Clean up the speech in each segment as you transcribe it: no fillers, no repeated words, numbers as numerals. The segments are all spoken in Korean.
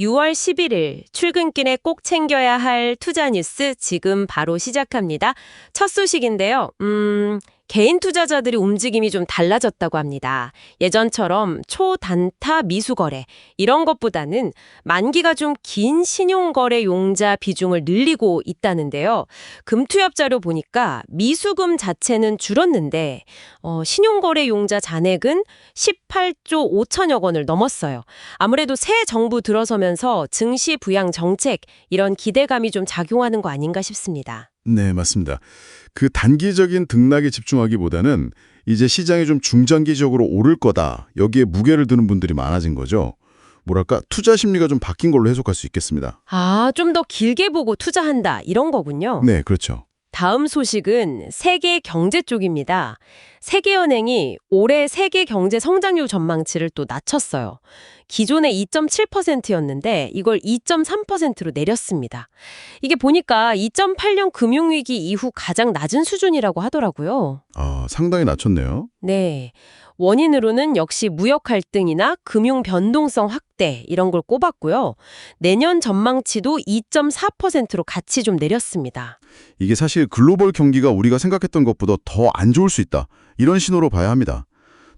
6월 11일 출근길에 꼭 챙겨야 할 투자 뉴스 지금 바로 시작합니다. 첫 소식인데요. 개인 투자자들이 움직임이 좀 달라졌다고 합니다. 예전처럼 초단타 미수거래 이런 것보다는 만기가 좀 긴 신용거래 용자 비중을 늘리고 있다는데요. 금투협 자료 보니까 미수금 자체는 줄었는데 신용거래 용자 잔액은 18조 5천여 원을 넘었어요. 아무래도 새 정부 들어서면서 증시 부양 정책 이런 기대감이 좀 작용하는 거 아닌가 싶습니다. 네, 맞습니다. 그 단기적인 등락에 집중하기보다는 이제 시장이 좀 중장기적으로 오를 거다. 여기에 무게를 두는 분들이 많아진 거죠. 뭐랄까, 투자 심리가 좀 바뀐 걸로 해석할 수 있겠습니다. 좀 더 길게 보고 투자한다 이런 거군요. 네, 그렇죠. 다음 소식은 세계 경제 쪽입니다. 세계은행이 올해 세계 경제 성장률 전망치를 또 낮췄어요. 기존에 2.7%였는데 이걸 2.3%로 내렸습니다. 이게 보니까 2008년 금융위기 이후 가장 낮은 수준이라고 하더라고요. 상당히 낮췄네요. 네. 원인으로는 역시 무역 갈등이나 금융 변동성 확대 이런 걸 꼽았고요. 내년 전망치도 2.4%로 같이 좀 내렸습니다. 이게 사실 글로벌 경기가 우리가 생각했던 것보다 더 안 좋을 수 있다. 이런 신호로 봐야 합니다.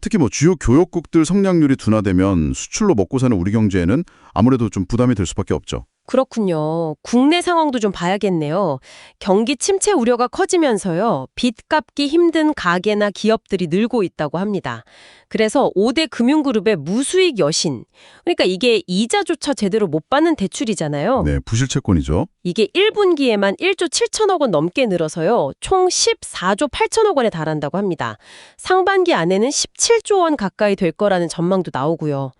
특히 주요 교역국들 성장률이 둔화되면 수출로 먹고 사는 우리 경제에는 아무래도 좀 부담이 될 수밖에 없죠. 그렇군요. 국내 상황도 좀 봐야겠네요. 경기 침체 우려가 커지면서요. 빚 갚기 힘든 가게나 기업들이 늘고 있다고 합니다. 그래서 5대 금융그룹의 무수익 여신. 그러니까 이게 이자조차 제대로 못 받는 대출이잖아요. 네, 부실채권이죠. 이게 1분기에만 1조 7천억 원 넘게 늘어서요. 총 14조 8천억 원에 달한다고 합니다. 상반기 안에는 17조 원 가까이 될 거라는 전망도 나오고요.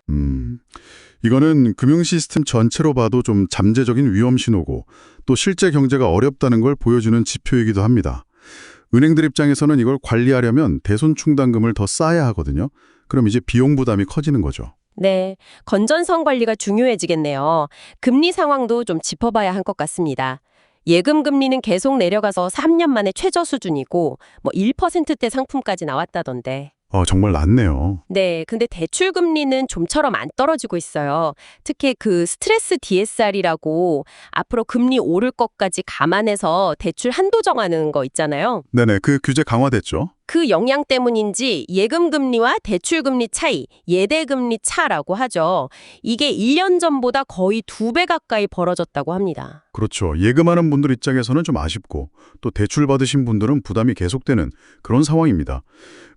이거는 금융 시스템 전체로 봐도 좀 잠재적인 위험 신호고 또 실제 경제가 어렵다는 걸 보여주는 지표이기도 합니다. 은행들 입장에서는 이걸 관리하려면 대손 충당금을 더 쌓아야 하거든요. 그럼 이제 비용 부담이 커지는 거죠. 네, 건전성 관리가 중요해지겠네요. 금리 상황도 좀 짚어봐야 할 것 같습니다. 예금 금리는 계속 내려가서 3년 만에 최저 수준이고 1%대 상품까지 나왔다던데. 정말 낮네요. 네, 근데 대출 금리는 좀처럼 안 떨어지고 있어요. 특히 그 스트레스 DSR이라고 앞으로 금리 오를 것까지 감안해서 대출 한도 정하는 거 있잖아요. 네네, 그 규제 강화됐죠. 그 영향 때문인지 예금 금리와 대출 금리 차이, 예대 금리 차라고 하죠. 이게 1년 전보다 거의 2배 가까이 벌어졌다고 합니다. 그렇죠. 예금하는 분들 입장에서는 좀 아쉽고 또 대출 받으신 분들은 부담이 계속되는 그런 상황입니다.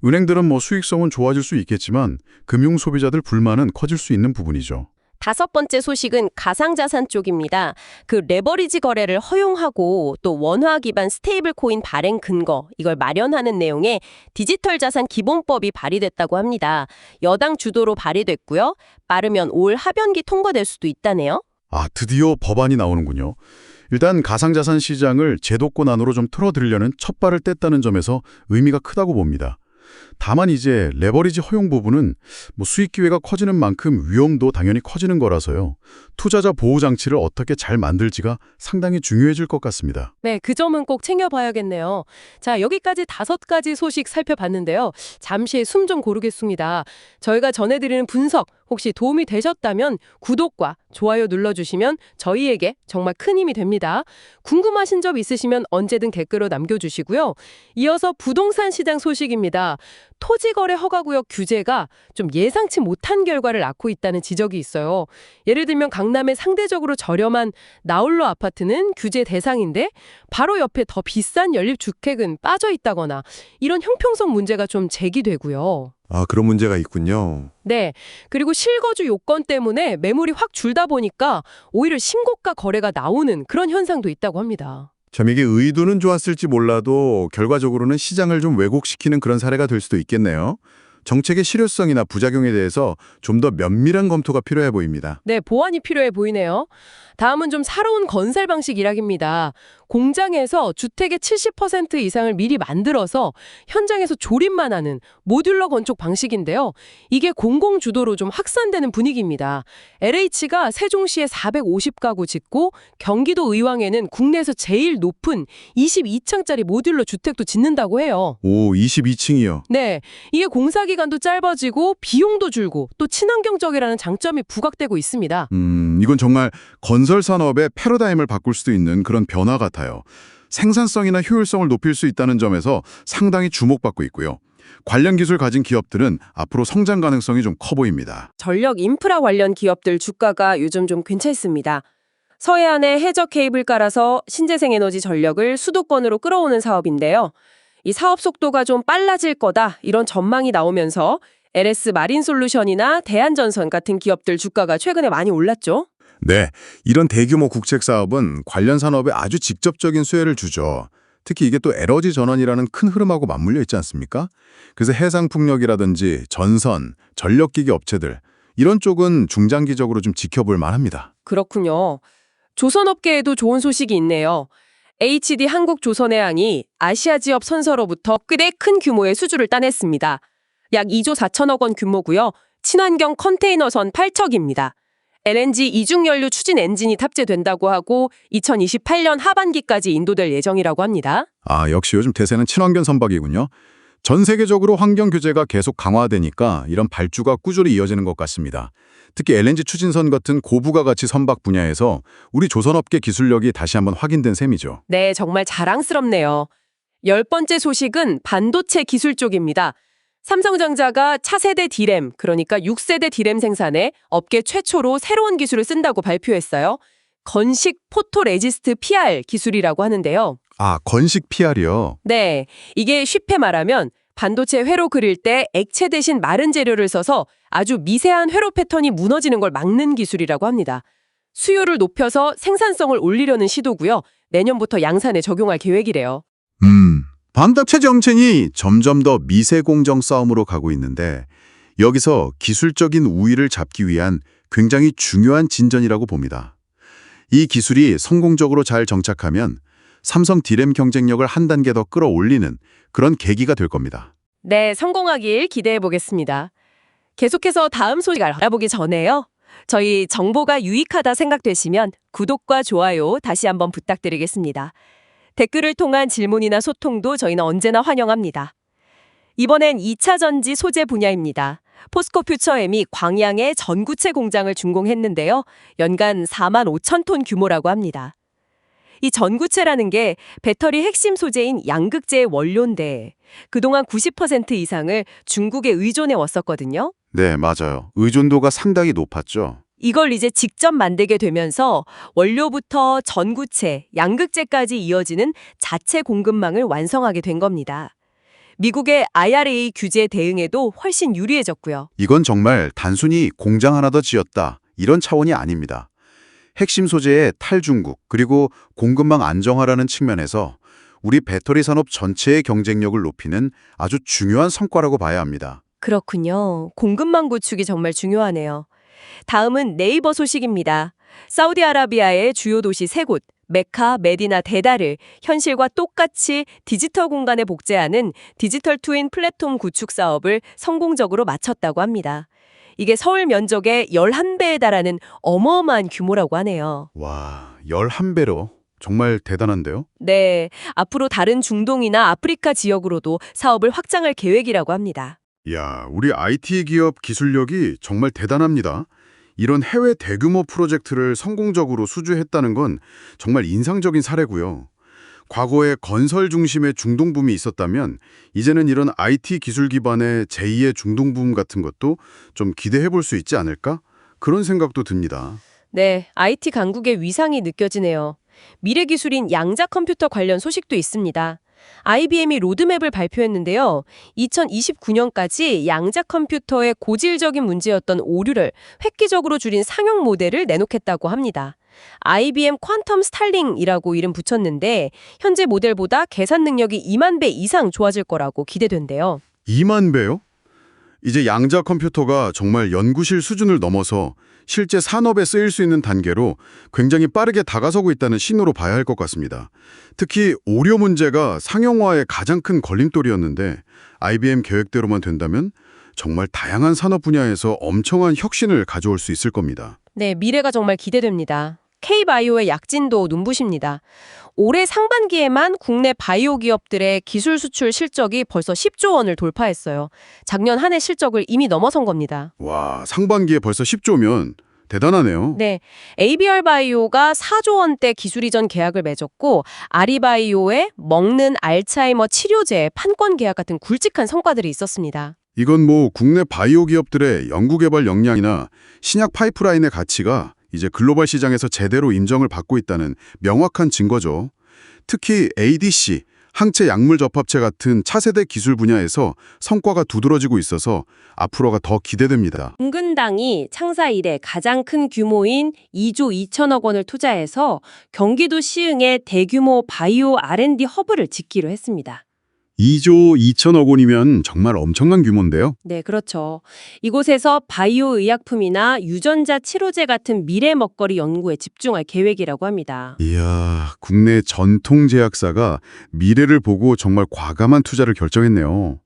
은행들은 수익성은 좋아질 수 있겠지만 금융 소비자들 불만은 커질 수 있는 부분이죠. 다섯 번째 소식은 가상자산 쪽입니다. 그 레버리지 거래를 허용하고 또 원화 기반 스테이블 코인 발행 근거 이걸 마련하는 내용의 디지털 자산 기본법이 발의됐다고 합니다. 여당 주도로 발의됐고요. 빠르면 올 하반기 통과될 수도 있다네요. 드디어 법안이 나오는군요. 일단 가상자산 시장을 제도권 안으로 좀 틀어드리려는 첫 발을 뗐다는 점에서 의미가 크다고 봅니다. 다만 이제 레버리지 허용 부분은 수익 기회가 커지는 만큼 위험도 당연히 커지는 거라서요. 투자자 보호 장치를 어떻게 잘 만들지가 상당히 중요해질 것 같습니다. 네, 그 점은 꼭 챙겨봐야겠네요. 자, 여기까지 5가지 소식 살펴봤는데요. 잠시 숨 좀 고르겠습니다. 저희가 전해드리는 분석 혹시 도움이 되셨다면 구독과 좋아요 눌러주시면 저희에게 정말 큰 힘이 됩니다. 궁금하신 점 있으시면 언제든 댓글로 남겨주시고요. 이어서 부동산 시장 소식입니다. 토지거래 허가구역 규제가 좀 예상치 못한 결과를 낳고 있다는 지적이 있어요. 예를 들면 강남의 상대적으로 저렴한 나홀로 아파트는 규제 대상인데 바로 옆에 더 비싼 연립주택은 빠져 있다거나 이런 형평성 문제가 좀 제기되고요. 그런 문제가 있군요. 네. 그리고 실거주 요건 때문에 매물이 확 줄다 보니까 오히려 신고가 거래가 나오는 그런 현상도 있다고 합니다. 참 이게 의도는 좋았을지 몰라도 결과적으로는 시장을 좀 왜곡시키는 그런 사례가 될 수도 있겠네요. 정책의 실효성이나 부작용에 대해서 좀 더 면밀한 검토가 필요해 보입니다. 네, 보완이 필요해 보이네요. 다음은 좀 새로운 건설 방식 일학입니다. 공장에서 주택의 70% 이상을 미리 만들어서 현장에서 조립만 하는 모듈러 건축 방식인데요. 이게 공공주도로 좀 확산되는 분위기입니다. LH가 세종시에 450가구 짓고 경기도 의왕에는 국내에서 제일 높은 22층짜리 모듈러 주택도 짓는다고 해요. 오, 22층이요? 네, 이게 공사 기간도 짧아지고 비용도 줄고 또 친환경적이라는 장점이 부각되고 있습니다. 이건 정말 건설 산업의 패러다임을 바꿀 수도 있는 그런 변화 같아요. 생산성이나 효율성을 높일 수 있다는 점에서 상당히 주목받고 있고요. 관련 기술 가진 기업들은 앞으로 성장 가능성이 좀 커 보입니다. 전력 인프라 관련 기업들 주가가 요즘 좀 괜찮습니다. 서해안에 해저 케이블 깔아서 신재생 에너지 전력을 수도권으로 끌어오는 사업인데요. 이 사업 속도가 좀 빨라질 거다 이런 전망이 나오면서 LS 마린솔루션이나 대한전선 같은 기업들 주가가 최근에 많이 올랐죠. 네, 이런 대규모 국책 사업은 관련 산업에 아주 직접적인 수혜를 주죠. 특히 이게 또 에너지 전환이라는 큰 흐름하고 맞물려 있지 않습니까? 그래서 해상풍력이라든지 전선, 전력기기 업체들 이런 쪽은 중장기적으로 좀 지켜볼 만합니다. 그렇군요. 조선업계에도 좋은 소식이 있네요. HD 한국조선해양이 아시아 지역 선서로부터 꽤 큰 규모의 수주를 따냈습니다. 약 2조 4천억 원 규모고요. 친환경 컨테이너선 8척입니다. LNG 이중연료 추진 엔진이 탑재된다고 하고 2028년 하반기까지 인도될 예정이라고 합니다. 아, 역시 요즘 대세는 친환경 선박이군요. 전 세계적으로 환경 규제가 계속 강화되니까 이런 발주가 꾸준히 이어지는 것 같습니다. 특히 LNG 추진선 같은 고부가 가치 선박 분야에서 우리 조선업계 기술력이 다시 한번 확인된 셈이죠. 네, 정말 자랑스럽네요. 10번째 소식은 반도체 기술 쪽입니다. 삼성전자가 차세대 D램, 그러니까 6세대 D램 생산에 업계 최초로 새로운 기술을 쓴다고 발표했어요. 건식 포토레지스트 PR 기술이라고 하는데요. 아, 건식 PR이요? 네, 이게 쉽게 말하면 반도체 회로 그릴 때 액체 대신 마른 재료를 써서 아주 미세한 회로 패턴이 무너지는 걸 막는 기술이라고 합니다. 수요를 높여서 생산성을 올리려는 시도고요. 내년부터 양산에 적용할 계획이래요. 반도체 정책이 점점 더 미세 공정 싸움으로 가고 있는데 여기서 기술적인 우위를 잡기 위한 굉장히 중요한 진전이라고 봅니다. 이 기술이 성공적으로 잘 정착하면 삼성 D램 경쟁력을 한 단계 더 끌어올리는 그런 계기가 될 겁니다. 네, 성공하길 기대해 보겠습니다. 계속해서 다음 소식을 알아보기 전에요. 저희 정보가 유익하다 생각되시면 구독과 좋아요 다시 한번 부탁드리겠습니다. 댓글을 통한 질문이나 소통도 저희는 언제나 환영합니다. 이번엔 2차 전지 소재 분야입니다. 포스코 퓨처엠이 광양에 전구체 공장을 준공했는데요. 연간 4만 5천 톤 규모라고 합니다. 이 전구체라는 게 배터리 핵심 소재인 양극재의 원료인데 그동안 90% 이상을 중국에 의존해 왔었거든요. 네, 맞아요. 의존도가 상당히 높았죠. 이걸 이제 직접 만들게 되면서 원료부터 전구체, 양극재까지 이어지는 자체 공급망을 완성하게 된 겁니다. 미국의 IRA 규제 대응에도 훨씬 유리해졌고요. 이건 정말 단순히 공장 하나 더 지었다 이런 차원이 아닙니다. 핵심 소재의 탈중국 그리고 공급망 안정화라는 측면에서 우리 배터리 산업 전체의 경쟁력을 높이는 아주 중요한 성과라고 봐야 합니다. 그렇군요. 공급망 구축이 정말 중요하네요. 다음은 네이버 소식입니다. 사우디아라비아의 주요 도시 3곳, 메카, 메디나, 데다를 현실과 똑같이 디지털 공간에 복제하는 디지털 트윈 플랫폼 구축 사업을 성공적으로 마쳤다고 합니다. 이게 서울 면적의 11배에 달하는 어마어마한 규모라고 하네요. 와, 11배로 정말 대단한데요? 네, 앞으로 다른 중동이나 아프리카 지역으로도 사업을 확장할 계획이라고 합니다. 야, 우리 IT 기업 기술력이 정말 대단합니다. 이런 해외 대규모 프로젝트를 성공적으로 수주했다는 건 정말 인상적인 사례고요. 과거에 건설 중심의 중동붐이 있었다면 이제는 이런 IT 기술 기반의 제2의 중동붐 같은 것도 좀 기대해 볼 수 있지 않을까? 그런 생각도 듭니다. 네, IT 강국의 위상이 느껴지네요. 미래 기술인 양자 컴퓨터 관련 소식도 있습니다. IBM이 로드맵을 발표했는데요. 2029년까지 양자 컴퓨터의 고질적인 문제였던 오류를 획기적으로 줄인 상용 모델을 내놓겠다고 합니다. IBM 퀀텀 스탈링이라고 이름 붙였는데 현재 모델보다 계산 능력이 2만 배 이상 좋아질 거라고 기대된대요. 2만 배요? 이제 양자 컴퓨터가 정말 연구실 수준을 넘어서 실제 산업에 쓰일 수 있는 단계로 굉장히 빠르게 다가서고 있다는 신호로 봐야 할 것 같습니다. 특히 오류 문제가 상용화의 가장 큰 걸림돌이었는데 IBM 계획대로만 된다면 정말 다양한 산업 분야에서 엄청난 혁신을 가져올 수 있을 겁니다. 네, 미래가 정말 기대됩니다. K바이오의 약진도 눈부십니다. 올해 상반기에만 국내 바이오 기업들의 기술 수출 실적이 벌써 10조 원을 돌파했어요. 작년 한 해 실적을 이미 넘어선 겁니다. 와, 상반기에 벌써 10조면 대단하네요. 네, ABR 바이오가 4조 원대 기술 이전 계약을 맺었고 아리바이오의 먹는 알츠하이머 치료제 판권 계약 같은 굵직한 성과들이 있었습니다. 이건 뭐 국내 바이오 기업들의 연구개발 역량이나 신약 파이프라인의 가치가 이제 글로벌 시장에서 제대로 인정을 받고 있다는 명확한 증거죠. 특히 ADC, 항체 약물 접합체 같은 차세대 기술 분야에서 성과가 두드러지고 있어서 앞으로가 더 기대됩니다. 공근당이 창사 이래 가장 큰 규모인 2조 2천억 원을 투자해서 경기도 시흥에 대규모 바이오 R&D 허브를 짓기로 했습니다. 2조 2천억 원이면 정말 엄청난 규모인데요. 네, 그렇죠. 이곳에서 바이오 의약품이나 유전자 치료제 같은 미래 먹거리 연구에 집중할 계획이라고 합니다. 이야, 국내 전통 제약사가 미래를 보고 정말 과감한 투자를 결정했네요.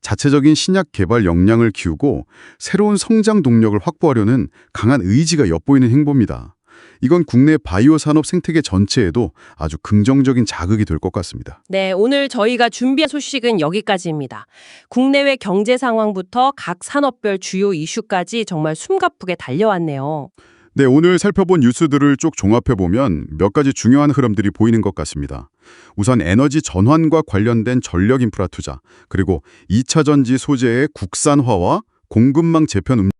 자체적인 신약 개발 역량을 키우고 새로운 성장 동력을 확보하려는 강한 의지가 엿보이는 행보입니다. 이건 국내 바이오 산업 생태계 전체에도 아주 긍정적인 자극이 될 것 같습니다. 네, 오늘 저희가 준비한 소식은 여기까지입니다. 국내외 경제 상황부터 각 산업별 주요 이슈까지 정말 숨가쁘게 달려왔네요. 네, 오늘 살펴본 뉴스들을 쭉 종합해보면 몇 가지 중요한 흐름들이 보이는 것 같습니다. 우선 에너지 전환과 관련된 전력 인프라 투자, 그리고 2차 전지 소재의 국산화와 공급망 재편